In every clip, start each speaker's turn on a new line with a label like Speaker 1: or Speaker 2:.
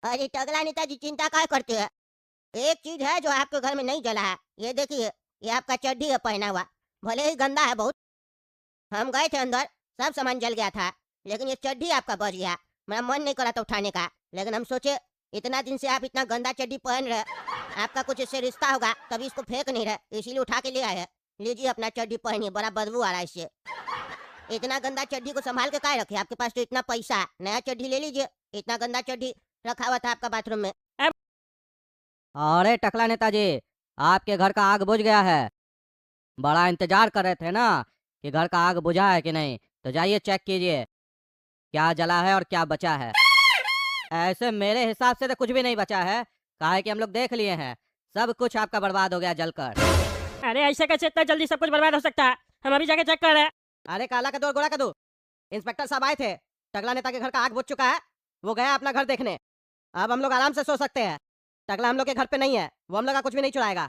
Speaker 1: अरे टगला नेताजी चिंता काय करते हैं? एक चीज है जो आपके घर में नहीं जला है। ये देखिए, ये आपका चड्डी है पहना हुआ। भले ही गंदा है बहुत। हम गए थे अंदर, सब सामान जल गया था, लेकिन ये चड्डी आपका बच गया। मेरा मन नहीं करा था उठाने का, लेकिन हम सोचे इतना दिन से आप इतना गंदा चड्डी पहन रहे, आपका कुछ इससे रिश्ता होगा, तभी इसको फेंक नहीं रहे, इसीलिए उठा के ले आए हैं। लीजिए अपना चड्डी पहनिए, बड़ा बदबू आ रहा है इससे। इतना गंदा चड्डी को संभाल के काय रखे? आपके पास तो इतना पैसा है, नया चड्डी ले लीजिए। इतना गंदा चड्डी रखा हुआ था आपका बाथरूम में।
Speaker 2: अरे टकला नेताजी, आपके घर का आग बुझ गया है। बड़ा इंतजार कर रहे थे ना कि घर का आग बुझा है कि नहीं, तो जाइए चेक कीजिए क्या जला है और क्या बचा है। ऐसे मेरे हिसाब से तो कुछ भी नहीं बचा है, काहे कि हम लोग देख लिए हैं, सब कुछ आपका बर्बाद हो गया जलकर।
Speaker 3: अरे ऐसे कैसे इतना जल्दी सब कुछ बर्बाद हो सकता है? हम अभी जाके चेक कर रहे हैं।
Speaker 2: अरे काला कदू और गोरा कदू, इंस्पेक्टर साहब आए थे, टकला नेता के घर का आग बुझ चुका है, वो गया अपना घर देखने। अब हम लोग आराम से सो सकते हैं। टकला हम लोग के घर पे नहीं है, वो हम लोग का कुछ भी नहीं चुराएगा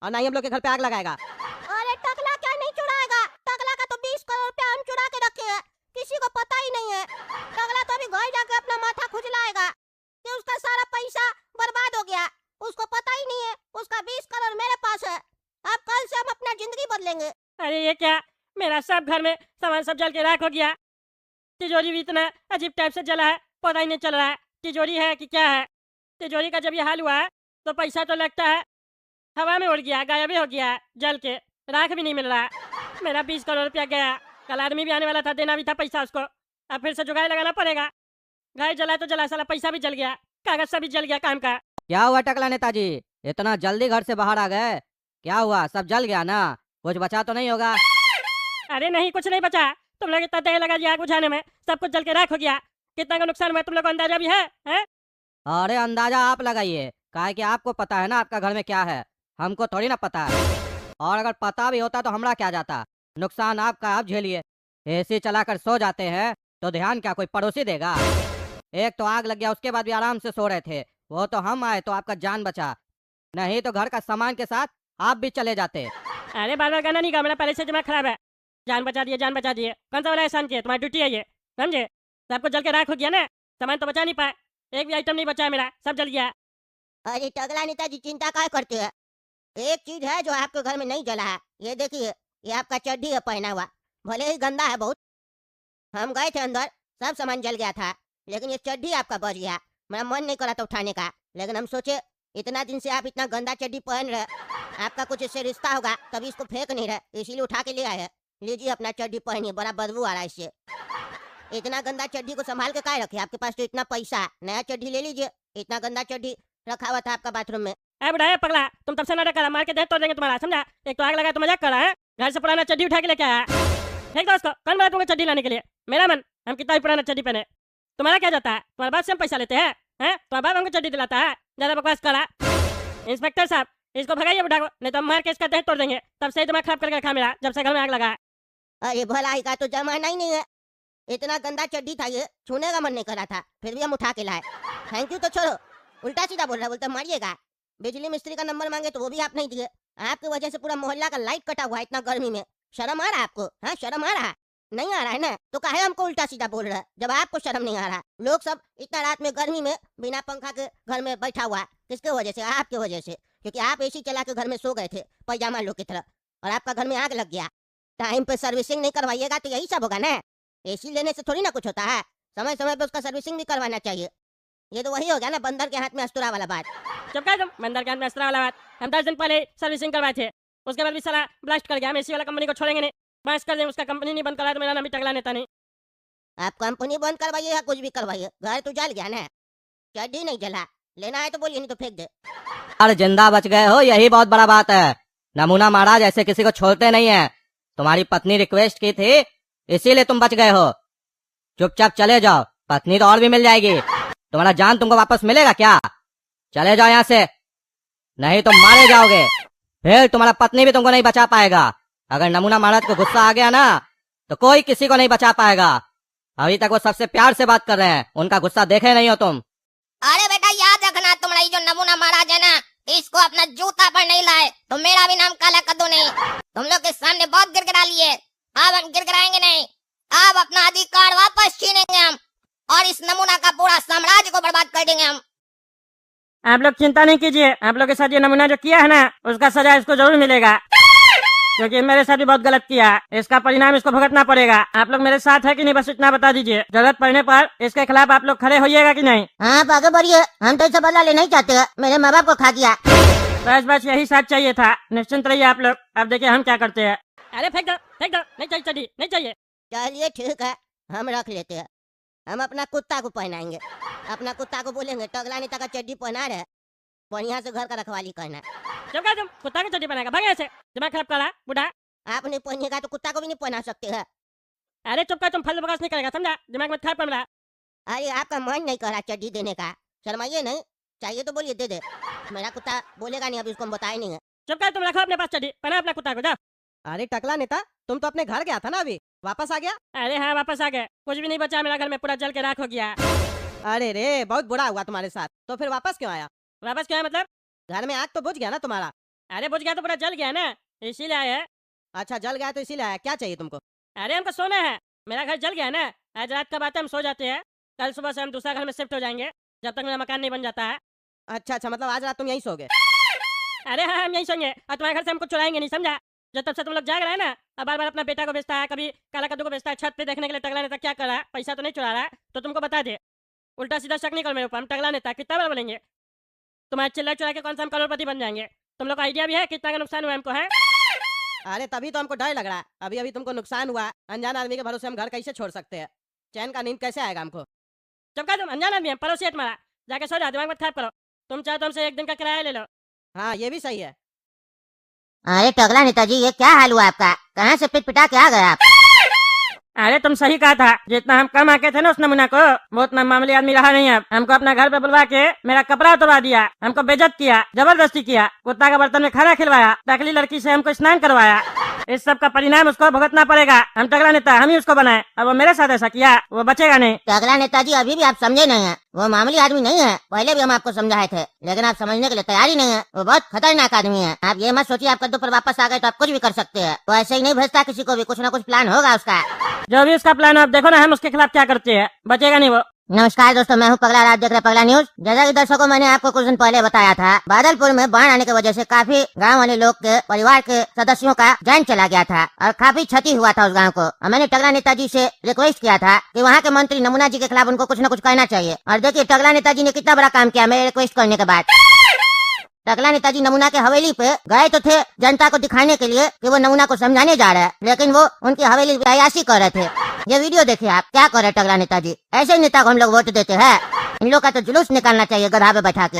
Speaker 2: और ना ही हम लोग के घर पे आग लगाएगा।
Speaker 1: अरे टकला क्या नहीं चुराएगा? टकला का तो 20 करोड़ रुपया हम चुरा के रखे हैं, किसी को पता ही नहीं है। टकला तो अभी घर जाके अपना माथा खुजलाएगा कि उसका सारा पैसा बर्बाद हो गया। उसको पता ही नहीं है उसका 20 करोड़ मेरे पास है। अब कल से हम अपना जिंदगी बदलेंगे।
Speaker 3: अरे ये क्या, मेरा सब घर में सामान सब जल के राख हो गया। तिजोरी भी इतना अजीब टाइप से जला है, पता ही नहीं चल रहा है तिजोरी है कि क्या है। तिजोरी का जब ये हाल हुआ है तो पैसा तो लगता है हवा में उड़ गया, गायब ही हो गया जल के, राख भी नहीं मिल रहा। मेरा 20 करोड़ रुपया गया। कल आदमी भी आने वाला था, देना भी था पैसा उसको, अब फिर से जुगाड़ लगाना पड़ेगा। घर जला तो जला, साला पैसा भी जल गया, कागज सब भी जल गया काम का।
Speaker 2: क्या हुआ टकला नेताजी, इतना जल्दी घर से बाहर आ गए? क्या हुआ, सब जल गया ना? कुछ बचा तो नहीं होगा?
Speaker 3: अरे नहीं, कुछ नहीं बचा। तुम लोग इतना देर लगा दिया आग बुझाने में, सब कुछ जल के राख हो गया। कितना का नुकसान हुआ तुम लोग को अंदाजा भी है, हैं?
Speaker 2: अरे अंदाजा आप लगाइए, काहे कि आपको पता है ना आपका घर में क्या है, हमको थोड़ी ना पता है। और अगर पता भी होता तो हमरा क्या जाता, नुकसान आपका आप झेलिए। एसी चलाकर सो जाते हैं तो ध्यान क्या कोई पड़ोसी देगा? एक तो आग लग गया, उसके बाद भी आराम से सो रहे थे, वो तो हम आए तो आपका जान बचा, नहीं तो घर का सामान के साथ आप भी चले जाते।
Speaker 3: अरे बार बार गाना नहीं गा, मेरा पहले से दिमाग खराब है। जान बचा दिए, जान बचा दिए, कौन सा वाला एहसान किया? तुम्हारी ड्यूटी है ये, समझे? सब कुछ जल के राख हो गया ना, सामान तो बचा नहीं पाए, एक भी आइटम नहीं बचा है मेरा, सब जल गया।
Speaker 1: अरे टगला नेताजी चिंता काय करते हैं? एक चीज है जो आपके घर में नहीं जला है। ये देखिए, ये आपका चड्डी है पहना हुआ। भले ही गंदा है बहुत। हम गए थे अंदर, सब सामान जल गया था, लेकिन ये चड्डी आपका बच गया। मेरा मन नहीं करा था उठाने का, लेकिन हम सोचे इतना दिन से आप इतना गंदा चड्डी पहन रहे, आपका कुछ इससे रिश्ता होगा, तभी इसको फेंक नहीं रहे, इसीलिए उठा के ले आए हैं। लीजिए अपना चड्डी पहनिए, बड़ा बदबू आ रहा है इससे। इतना गंदा चड्डी को संभाल के काय रखे? आपके पास तो इतना पैसा है, नया चड्डी ले लीजिए। इतना गंदा चड्डी रखा हुआ था आपका बाथरूम में।
Speaker 3: अरे बुढ़ाया पगला, तुम तब से नाटक करा, मार के देख तोड़ देंगे तुम्हारा, समझा? एक तो आग लगा तो मजाक कर रहा है, घर से पुराना चड्डी उठा के लेके आया। फेंक दो उसको, कौन बोला तुमको चड्डी लाने के लिए? मेरा मन, हम कितना भी पुराना चड्डी पहने, तुम्हारा क्या जाता है? तुम्हारे बाप से हम पैसा लेते हैं, हैं? तुम्हारा बाप हमको चड्डी दिलाता है, ज्यादा बकवास करा। इंस्पेक्टर साहब, इसको भगाइए बुढ़ा को, नहीं तो हम मार के इसका देह तोड़ देंगे। तब से दिमाग खराब करके रखा मेरा, जब से घर में आग लगा है।
Speaker 1: अरे भलाई का तो जमाना ही नहीं है। इतना गंदा चड्डी था, ये छूने का मन नहीं करा था, फिर भी हम उठा के लाए। थैंक यू तो छोड़ो, उल्टा सीधा बोल रहा, बोलते मारिएगा। बिजली मिस्त्री का नंबर मांगे तो वो भी आप नहीं दिए। आपकी वजह से पूरा मोहल्ला का लाइट कटा हुआ है इतना गर्मी में। शर्म आ रहा है आपको? हाँ शर्म आ रहा है? नहीं आ रहा है ना, तो काहे हमको उल्टा सीधा बोल रहा है जब आपको शर्म नहीं आ रहा? लोग सब इतना रात में गर्मी में बिना पंखा के घर में बैठा हुआ है, किसके वजह से? आपके वजह से, क्योंकि आप एसी चला के घर में सो गए थे पैजामा लोग की तरह, और आपका घर में आग लग गया। टाइम पे सर्विसिंग नहीं करवाइएगा तो यही सब होगा ना। एसी लेने से थोड़ी ना कुछ होता है, समय समय पे उसका सर्विसिंग भी करवाना चाहिए। ये तो वही हो गया ना बंदर के हाथ में अस्तूरा वाला बात।
Speaker 3: जब कहा तुम बंदर के हाथ में अस्त्र वाला बात, हम 10 दिन पहले सर्विसिंग करवाए थे, उसके बाद भी साला ब्लास्ट कर गया। हम एसी वाला कंपनी को छोड़ेंगे नहीं, बांस कर देंगे। उसका कंपनी नहीं बंद कराया तो मेरा नाम भी टगला नेता नहीं।
Speaker 1: आप कंपनी बंद करवाइए या कुछ भी करवाइए, घर तो जल गया ना। चड्डी नहीं जला, लेना है तो बोलिए, नहीं तो फेंक दे।
Speaker 2: अरे जिंदा बच गए हो, यही बहुत बड़ा बात है। नमूना महाराज ऐसे किसी को छोड़ते नहीं है। तुम्हारी पत्नी रिक्वेस्ट की थी, इसीलिए तुम बच गए हो। चुपचाप चले जाओ, पत्नी तो और भी मिल जाएगी। तुम्हारा जान तुमको वापस मिलेगा क्या? चले जाओ यहाँ से, नहीं तो मारे जाओगे। फिर तुम्हारा पत्नी भी तुमको नहीं बचा पाएगा। अगर नमूना महाराज को गुस्सा आ गया ना तो कोई किसी को नहीं बचा पाएगा। अभी तक वो सबसे प्यार से बात कर रहे हैं, उनका गुस्सा देखे नहीं हो तुम।
Speaker 4: अरे बेटा याद रखना, तुम्हारा जो नमूना महाराज है ना, इसको अपना जूता पर नहीं लाए तो मेरा भी नाम काला कद्दू नहीं। तुम लोग के सामने बहुत गिरगिरा लिए, अब हम गिरगिराएंगे नहीं। अब अपना अधिकार वापस छीनेंगे हम, और इस नमूना का पूरा साम्राज्य को बर्बाद कर देंगे हम।
Speaker 3: आप लोग चिंता नहीं कीजिए, आप लोग के साथ ये नमूना जो किया है ना, उसका सजा इसको जरूर मिलेगा, क्योंकि मेरे साथ भी बहुत गलत किया है। इसका परिणाम इसको भुगतना पड़ेगा। आप लोग मेरे साथ है कि नहीं, बस इतना बता दीजिए। जरूरत पड़ने पर इसके खिलाफ आप लोग खड़े होइएगा कि नहीं?
Speaker 1: हाँ, आप आगे बढ़िए, हम तो इससे बदला लेना ही चाहते हैं, मेरे माँ बाप को खा दिया।
Speaker 3: बस बस यही साथ चाहिए था। निश्चिंत रहिए आप लोग, अब देखिए हम क्या करते हैं। अरे फेंक दो, नहीं चाहिए चड्डी, नहीं चाहिए।
Speaker 1: चलिए ठीक है, हम रख लेते हैं। हम अपना कुत्ता को पहनाएंगे, अपना कुत्ता को बोलेंगे टगला नेता का चड्डी पहना रहे, बढ़िया से घर का रखवाली करना।
Speaker 3: जब तुम कुत्ता की चड्डी बनाएगा, भागे ऐसे, दिमाग खराब करा बूढ़ा।
Speaker 1: आप नहीं पहनिएगा तो कुत्ता को भी नहीं पहना सकते हैं।
Speaker 3: अरे चुप कर, तुम फल बकवास नहीं करेगा, समझा? दिमाग में खराब पड़ रहा।
Speaker 1: अरे आपका मन नहीं कर रहा चड्डी देने का, शर्माइए नहीं, चाहिए तो बोलिए दे दे। मेरा कुत्ता बोलेगा नहीं, अभी उसको हम बताए नहीं है।
Speaker 3: चुप कर, तुम रखो अपने पास चड्डी, पहना अपना कुत्ता को, जाओ।
Speaker 2: अरे टकला नेता, तुम तो अपने घर गया था ना, अभी वापस आ गया?
Speaker 3: अरे हाँ, वापस आ गए, कुछ भी नहीं बचा मेरा घर में, पूरा जल के राख हो गया।
Speaker 2: अरे रे, बहुत बुरा हुआ तुम्हारे साथ। तो फिर वापस क्यों आया?
Speaker 3: वापस क्या है मतलब?
Speaker 2: घर में आग तो बुझ गया ना तुम्हारा?
Speaker 3: अरे बुझ गया तो पूरा जल गया ना, इसीलिए आए हैं।
Speaker 2: अच्छा, जल गया तो इसीलिए आया, क्या चाहिए तुमको?
Speaker 3: अरे हमको सोना है, मेरा घर जल गया ना, आज रात का बात है, हम सो जाते हैं, कल सुबह से हम दूसरा घर में शिफ्ट हो जाएंगे, जब तक मेरा मकान नहीं बन जाता है।
Speaker 2: अच्छा अच्छा, मतलब आज रात तुम यहीं सोगे?
Speaker 3: अरे हाँ, हम यहीं सोएंगे और तुम्हारे घर से हमको चुराएंगे नहीं, समझा? जब तब से तुम लोग जाग रहे हैं ना, अब बार बार अपना बेटा को बेचता है, कभी काला कद्दू को बेचता है, छत पे देखने के लिए टगला नेता क्या कर रहा है, पैसा तो नहीं चुरा रहा है, तो तुमको बता दे। उल्टा सीधा शक नहीं करो मेरे ऊपर, हम टगला नेता कितना बार बोलेंगे, तुम्हारे चिल्ला चुरा के कौन सा हम करोड़पति बन जाएंगे। तुम लोग को आइडिया भी है कितना का नुकसान हुआ हमको, है?
Speaker 2: अरे तभी तो हमको डर लग रहा है, अभी अभी तुमको नुकसान हुआ, अनजान आदमी के भरोसे हम घर कैसे छोड़ सकते हैं? चैन का नींद कैसे आएगा हमको?
Speaker 3: जब कहा तुम अनजान आदमी है, पड़ोसी है तुम्हारा, जाके सो जाओ, दिमाग मत खराब करो। तुम चाहे तो हमसे एक दिन का किराया ले लो।
Speaker 2: हाँ, ये भी सही है।
Speaker 1: अरे टगला नेताजी, ये क्या हाल हुआ आपका? कहाँ से पिट पिटा के आ गए आप?
Speaker 3: अरे तुम सही कहा था, जितना हम कम आके थे ना उस नमूना को, वो उतना मामूली आदमी रहा नहीं। अब हमको अपना घर पे बुलवा के मेरा कपड़ा उतरवा दिया, हमको बेइज्जत किया, जबरदस्ती किया, कुत्ता का बर्तन में खाना खिलवाया, टकली लड़की से हमको स्नान करवाया। इस सब का परिणाम उसको भुगतना पड़ेगा। हम टगला नेता, हम ही उसको बनाए, अब वो मेरे साथ ऐसा किया, वो बचेगा नहीं।
Speaker 1: टगला नेताजी, अभी भी आप समझे नहीं है, वो मामूली आदमी नहीं है, पहले भी हम आपको समझाए थे, लेकिन आप समझने के लिए तैयार ही नहीं है। वो बहुत खतरनाक आदमी है। आप ये मत सोचिए आप कद्दू पर वापस आ गए तो आप कुछ भी कर सकते हैं, तो ऐसे ही नहीं भेजता किसी को भी, कुछ ना कुछ प्लान होगा उसका।
Speaker 3: जो भी उसका प्लान हो, आप देखो ना हम उसके खिलाफ क्या करते हैं, बचेगा नहीं वो।
Speaker 1: नमस्कार दोस्तों, मैं हूं पगला राज, देख रहे पगला न्यूज। जैसा कि दर्शकों, मैंने आपको कुछ दिन पहले बताया था, बादलपुर में बाढ़ आने की वजह से काफी गांव वाले लोग के परिवार के सदस्यों का जान चला गया था और काफी क्षति हुआ था उस गांव को। और मैंने टगला नेताजी से रिक्वेस्ट किया था कि वहां के मंत्री नमूना जी के खिलाफ उनको कुछ न कुछ कहना चाहिए। और देखिए टगला नेताजी ने कितना बड़ा काम किया मेरे रिक्वेस्ट करने के बाद। टकला नेताजी नमूना के हवेली पे गए तो थे जनता को दिखाने के लिए कि वो नमूना को समझाने जा रहे हैं, लेकिन वो उनकी हवेली पे अयाशी कर रहे थे। ये वीडियो देखिए आप, क्या कर रहे टकला नेताजी। ऐसे ही नेता को हम लोग वोट देते हैं। इन लोग का तो जुलूस निकालना चाहिए गधा पे बैठा के।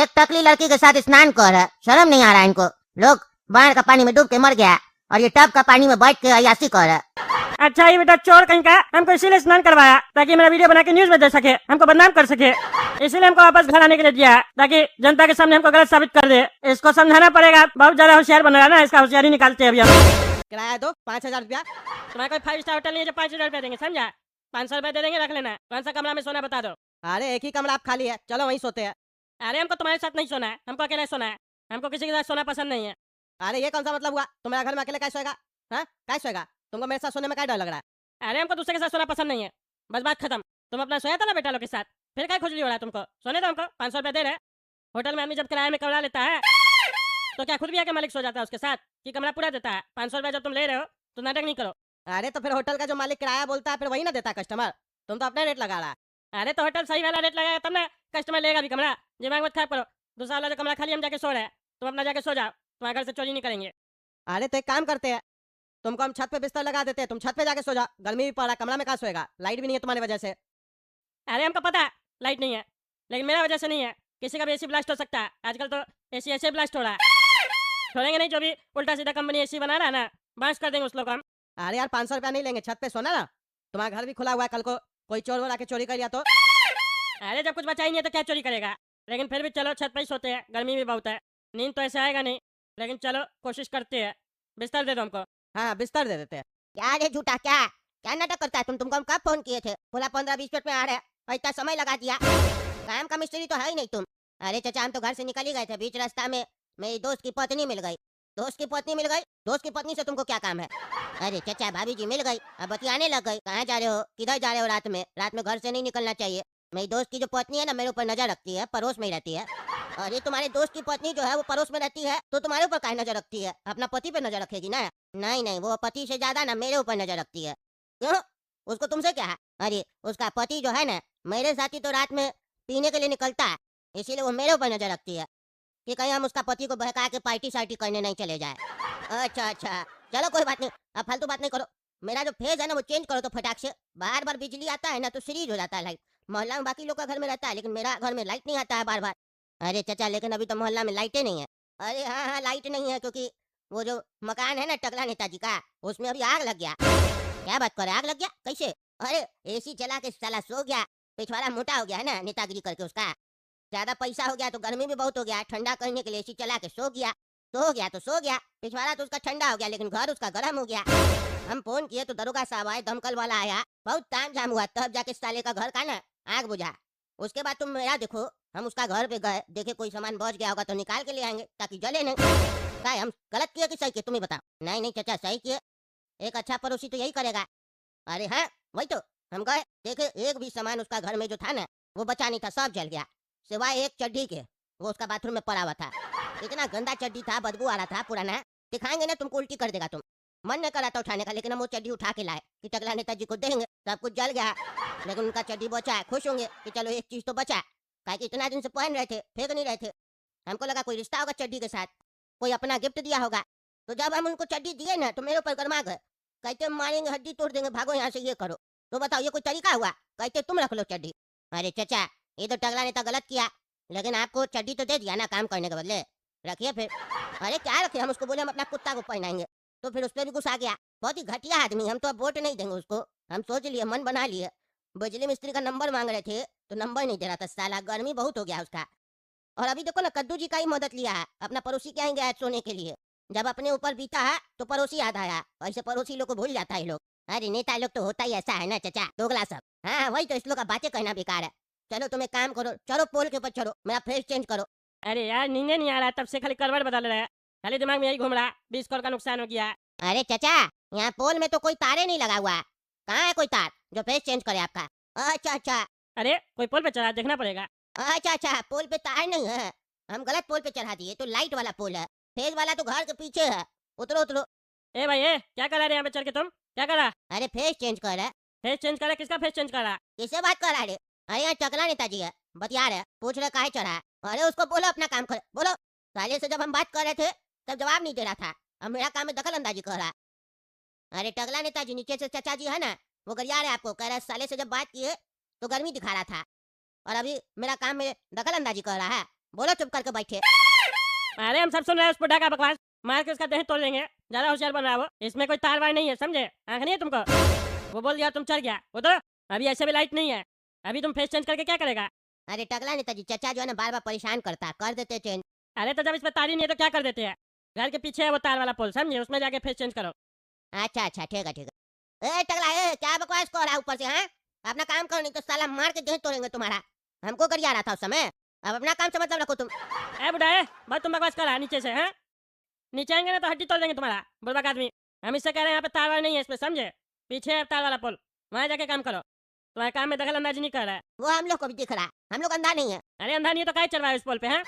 Speaker 1: एक टकली लड़की के साथ स्नान कर रहे, शर्म नहीं आ रहा इनको। लोग बाढ़ का पानी में डूब के मर गया और ये टब का पानी में बैठ के अयाशी कर रहे।
Speaker 3: अच्छा ये बेटा चोर कहीं का, हमको इसीलिए स्नान करवाया ताकि मेरा वीडियो बना के न्यूज में दे सके, हमको बदनाम कर सके, इसीलिए हमको वापस घर आने के लिए दिया ताकि जनता के सामने हमको गलत साबित कर दे। इसको समझाना पड़ेगा, बहुत ज्यादा होशियार बन रहा है ना, इसका होशियारी निकालते हैं अभी हम।
Speaker 2: किराया दो 5,000 रुपया।
Speaker 3: तुम्हारा कोई 5 स्टार होटल नहीं है जो 5,000 रुपया देंगे, समझा? 500 रुपया दे देंगे, रख लेना। कौन सा कमरा में सोना बता दो।
Speaker 2: अरे एक ही कमरा आप खाली है, चलो वहीं सोते हैं।
Speaker 3: अरे हमको तुम्हारे साथ नहीं सोना है, हमको अकेले सोना है, हमको किसी के साथ सोना पसंद नहीं है।
Speaker 2: अरे ये कौन सा मतलब हुआ, तुम्हारा घर में अकेले कैसे सोएगा? हाँ, कैसे सोएगा? तुमको मेरे साथ सोने में क्या डर लग रहा है?
Speaker 3: अरे हमको दूसरे के साथ सोना पसंद नहीं है, बस बात खत्म। तुम अपना सोया था ना बेटा लोग के साथ, फिर क्या खुजली हो रहा है तुमको? सोने दो हमको, 500 रुपया दे रहे। होटल में आदमी जब किराए में कमरा लेता है तो क्या खुद भी आके मालिक सो जाता है उसके साथ कि कमरा पूरा देता है? 500 रुपया जब तुम ले रहे हो तो नाटक नहीं करो।
Speaker 2: अरे तो फिर होटल का जो मालिक किराया बोलता है फिर वही ना देता कस्टमर, तुम तो अपना रेट लगा रहा है।
Speaker 3: अरे तो होटल सही वाला रेट लगाया तब ना कस्टमर लेगा भी कमरा। दिमाग मत खराब करो, दूसरा वाला जो कमरा खाली हम जाके सो रहे हैं, तुम अपना जाके सो जाओ, तुम्हारे घर से चोरी नहीं करेंगे।
Speaker 2: अरे तो एक काम करते हैं, तुमको हम छत पे बिस्तर लगा देते हैं, तुम छत पे जाके सो जाओ। गर्मी भी पड़ रहा है, कमरा में कहाँ सोएगा? लाइट भी नहीं है तुम्हारी वजह से।
Speaker 3: अरे हमको पता है लाइट नहीं है, लेकिन मेरा वजह से नहीं है, किसी का भी एसी ब्लास्ट हो सकता है। आजकल तो एसी ऐसे ब्लास्ट हो रहा है, छोड़ेंगे नहीं। जो भी उल्टा सीधा कंपनी एसी बना रहा है ना, बांस कर देंगे उस लोग हम।
Speaker 2: अरे यार 500 रुपया नहीं लेंगे, छत पे सोना ना, तुम्हारा घर भी खुला हुआ है, कल को कोई चोर वोर आके चोरी कर लिया तो?
Speaker 3: अरे जब कुछ बचा ही नहीं है तो क्या चोरी करेगा? लेकिन फिर भी चलो छत पे ही सोते हैं, गर्मी भी बहुत है, नींद तो ऐसे आएगा नहीं, लेकिन चलो कोशिश करते हैं। बिस्तर दे दो हमको।
Speaker 2: हाँ बिस्तर दे देते हैं।
Speaker 1: क्या रे झूठा, क्या क्या नाटक करता है तुमको हम कब फोन किए थे? पूरा 15-20 मिनट में आ रहे और इतना समय लगा दिया। काम का मिस्त्री तो है ही नहीं तुम। अरे चाचा, हम तो घर से निकल ही गए थे, बीच रास्ता में मेरी दोस्त की पत्नी मिल गई। दोस्त की पत्नी मिल गई, दोस्त की पत्नी से तुमको क्या काम है? अरे चाचा, भाभी जी मिल गई, अब बतियाने लग गई। कहाँ जा रहे हो, किधर जा रहे हो? रात में घर से नहीं निकलना चाहिए। मेरी दोस्त की जो पत्नी है ना, मेरे ऊपर नजर रखती है, पड़ोस में ही रहती है। अरे तुम्हारे दोस्त की पत्नी जो है वो पड़ोस में रहती है तो तुम्हारे ऊपर काहे नजर रखती है? अपना पति पे नजर रखेगी ना। नहीं नहीं, वो पति से ज्यादा ना मेरे ऊपर नजर रखती है। क्यों? उसको तुमसे क्या है? अरे उसका पति जो है ना मेरे साथ ही तो रात में पीने के लिए निकलता है, इसीलिए वो मेरे ऊपर नजर रखती है कि कहीं हम उसका पति को बहका के पार्टी सार्टी करने नहीं चले जाए। अच्छा अच्छा, चलो कोई बात नहीं, अब फालतू बात नहीं करो। मेरा जो फेज है ना वो चेंज करो तो फटाक से। बार बार बिजली आता है ना तो सीरीज हो जाता है लाइट। मोहल्ला में बाकी लोग का घर में रहता है लेकिन मेरा घर में लाइट नहीं आता है बार बार। अरे चाचा, लेकिन अभी तो मोहल्ला में लाइटें नहीं है। अरे हाँ हाँ, लाइट नहीं है क्योंकि वो जो मकान है ना टकला नेताजी का, उसमें अभी आग लग गया। क्या बात करे, आग लग गया? कैसे? अरे एसी चला के साला सो गया, पिछवाड़ा मोटा हो गया है ना नेतागिरी करके उसका। ज्यादा पैसा हो गया तो गर्मी भी बहुत हो गया, ठंडा करने के लिए एसी चला के सो गया। सो गया तो सो गया, पिछवाड़ा तो उसका ठंडा हो गया लेकिन घर उसका गर्म हो गया। हम फोन किए तो दरोगा साहब आए, दमकल वाला आया, बहुत ताम झाम हुआ, तब जाके साले का घर का ना आग बुझा। उसके बाद तुम मेरा देखो, हम उसका घर पे गए, देखे कोई सामान बच गया होगा तो निकाल के ले आएंगे ताकि जले नहीं। क्या हम गलत किए कि सही किए तुम ही बताओ? नहीं नहीं चाचा, सही किए। एक अच्छा पड़ोसी तो यही करेगा। अरे हाँ वही तो, हम गए देखे एक भी सामान उसका घर में जो था ना वो बचा नहीं था, सब जल गया सिवाय एक चड्डी के, वो उसका बाथरूम में पड़ा हुआ था। इतना गंदा चड्डी था, बदबू आ रहा था पुराना। दिखाएंगे ना तुमको उल्टी कर देगा तुम। मन नहीं करा था उठाने का लेकिन हम वो चड्डी उठा के लाए कि टकला नेताजी को देंगे। सब कुछ जल गया लेकिन उनका चड्डी बचा है, खुश होंगे कि चलो एक चीज तो बचा। काहे कि इतना दिन से पहन रहे थे, फेंक नहीं रहे थे। हमको लगा कोई रिश्ता होगा चड्डी के साथ, कोई अपना गिफ्ट दिया होगा। तो जब हम उनको चड्डी दिए ना तो मेरे ऊपर गरमा गए, कहते मारेंगे, हड्डी तोड़ देंगे, भागो यहाँ से, ये करो। तो बताओ ये कोई तरीका हुआ? कहते तुम रख लो चड्डी। अरे चाचा, ये तो टकला नेता गलत किया, लेकिन आपको चड्डी तो दे दिया ना काम करने के बदले, रखिए फिर। अरे क्या रखे, हम उसको बोले हम अपना कुत्ता को पहनाएंगे तो फिर उस पर भी गुस्सा गया। बहुत ही घटिया आदमी, हम तो अब वोट नहीं देंगे उसको। हम सोच लिए, मन बना लिए। बिजली मिस्त्री का नंबर मांग रहे थे तो नंबर नहीं दे रहा था साला, गर्मी बहुत हो गया उसका। और अभी देखो ना, कद्दू जी का ही मदद लिया है, अपना पड़ोसी के यहाँ गया है सोने के लिए। जब अपने ऊपर बीता है तो पड़ोसी याद आया, ऐसे पड़ोसी लोग को भूल जाता है लोग। अरे नेता लोग तो होता ही ऐसा है ना चाचा, दोगला सब। हाँ वही तो, इस लोग का बातें कहना बेकार है। चलो तुम एक काम करो, चलो पोल के ऊपर चलो, मेरा फेस चेंज करो।
Speaker 3: अरे यार नींदे नहीं आ रहा है, तब से खाली करवट बदल रहा है, खाली दिमाग में यही घूम रहा है, 20 करोड़ का नुकसान हो गया।
Speaker 1: अरे चाचा, यहाँ पोल में तो कोई तारे नहीं लगा हुआ है। कहाँ है कोई तार जो फेस चेंज करे आपका? अच्छा अच्छा
Speaker 3: अरे कोई पोल पे चढ़ा, देखना पड़ेगा।
Speaker 1: अच्छा अच्छा, पोल पे तार नहीं है, हम गलत पोल पे चढ़ा दिए। तो लाइट वाला पोल है, फेज वाला तो घर के पीछे है। उतरो उतरो।
Speaker 3: ए भाई ए, क्या कर रहा है यहाँ पे चढ़ के तुम? क्या कर रहा?
Speaker 1: अरे फेस चेंज कर रहा है।
Speaker 3: फेस चेंज कर रहा? किसका फेस चेंज कर रहा?
Speaker 1: किससे बात कर रहा है रे? अरे यहाँ टकला नेताजी है, बतिया रहे, पूछ रहे काहे चढ़ा है। अरे उसको बोलो अपना काम करे, बोलो। साले से जब हम बात कर रहे थे तब जवाब नहीं दे रहा था, अब मेरा काम में दखल अंदाजी कर रहा है। अरे टकला नेताजी, नीचे से चाचा जी है ना, वो गरिया रहे आपको, कह रहे साले से जब बात किए तो गर्मी दिखा रहा था और अभी मेरा काम में दखल अंदाजी कर रहा है। बोलो चुप करके बैठे।
Speaker 3: अरे हम सब सुन रहे हैं, उस पर ढाका बकवास मार के उसका देह तोड़ लेंगे। ज्यादा होशियार बन रहा है वो, इसमें कोई तार वार नहीं है, समझे? आंख नहीं है तुमको? वो बोल दिया तुम चढ़ गया, वो तो अभी ऐसे भी लाइट नहीं है। अभी तुम फेस चेंज करके क्या करेगा?
Speaker 1: अरे टकला नेताजी, चाचा जो है ना बार बार परेशान करता है, कर देते चेंज।
Speaker 3: अरे तो जब इस पर तार ही नहीं है तो क्या कर देते हैं? घर के पीछे है वो तार वाला पोल, समझे? उसमें जाके फेस चेंज करो।
Speaker 1: अच्छा अच्छा ठीक है ठीक है। ए टकला, ए क्या बकवास कर रहा है ऊपर से? हाँ अपना काम करो, नहीं तो साला मार के देह तोड़ेंगे तुम्हारा। हमको गरिया रहा था उस समय, अब अपना काम से मतलब रखो तुम।
Speaker 3: ए बुढ़ा ए, बहुत तुम बकवास कर रहा है नीचे से। हैं नीचे आएंगे ना तो हड्डी तोड़ देंगे तुम्हारा, बुढ़बक आदमी। हम इससे कह रहे हैं यहाँ पे तार वार नहीं है इस पे, समझे? पीछे है तार वाला पोल, वहाँ जाके काम करो। तुम्हारे काम में दखल अंदाजी नहीं कर रहा है।
Speaker 1: वो हम लोग को भी दिख रहा है, हम लोग अंधा नहीं है।
Speaker 3: अरे अंधा नहीं है तो काय चढ़ रहा है इस पोल पे? हैं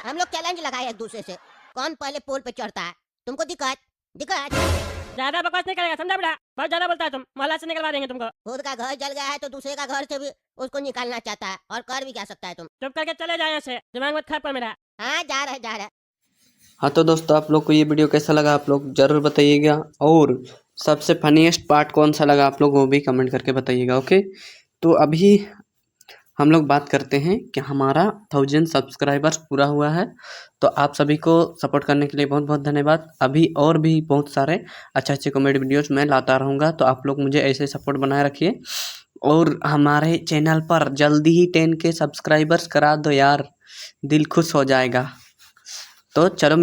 Speaker 1: हम लोग चैलेंज लगाए एक दूसरे से, कौन पहले पोल पे चढ़ता है। तुमको दिक्कत दिक्कत?
Speaker 3: ज्यादा बकवास नहीं करेगा, समझा बुढ़ा? बहुत ज्यादा बोलता है तुम, मोहल्ला से निकलवा देंगे तुमको।
Speaker 1: खुद का घर जल गया है तो दूसरे का घर से भी उसको निकालना चाहता है, और कर भी क्या सकता है तुम।
Speaker 3: चुप करके चले जाए यहाँ से, दिमाग मत खराब कर मेरा।
Speaker 1: हाँ जा रहे जा रहे।
Speaker 5: हाँ तो दोस्तों, आप लोग को ये वीडियो कैसा लगा आप लोग ज़रूर बताइएगा, और सबसे फनीएस्ट पार्ट कौन सा लगा आप लोग वो भी कमेंट करके बताइएगा। ओके, तो अभी हम लोग बात करते हैं कि हमारा 1000 सब्सक्राइबर्स पूरा हुआ है। तो आप सभी को सपोर्ट करने के लिए बहुत बहुत धन्यवाद। अभी और भी बहुत सारे अच्छे अच्छे कॉमेडी वीडियोस मैं लाता रहूँगा, तो आप लोग मुझे ऐसे सपोर्ट बनाए रखिए। और हमारे चैनल पर जल्दी ही 10K सब्सक्राइबर्स करा दो यार, दिल खुश हो जाएगा। तो चलो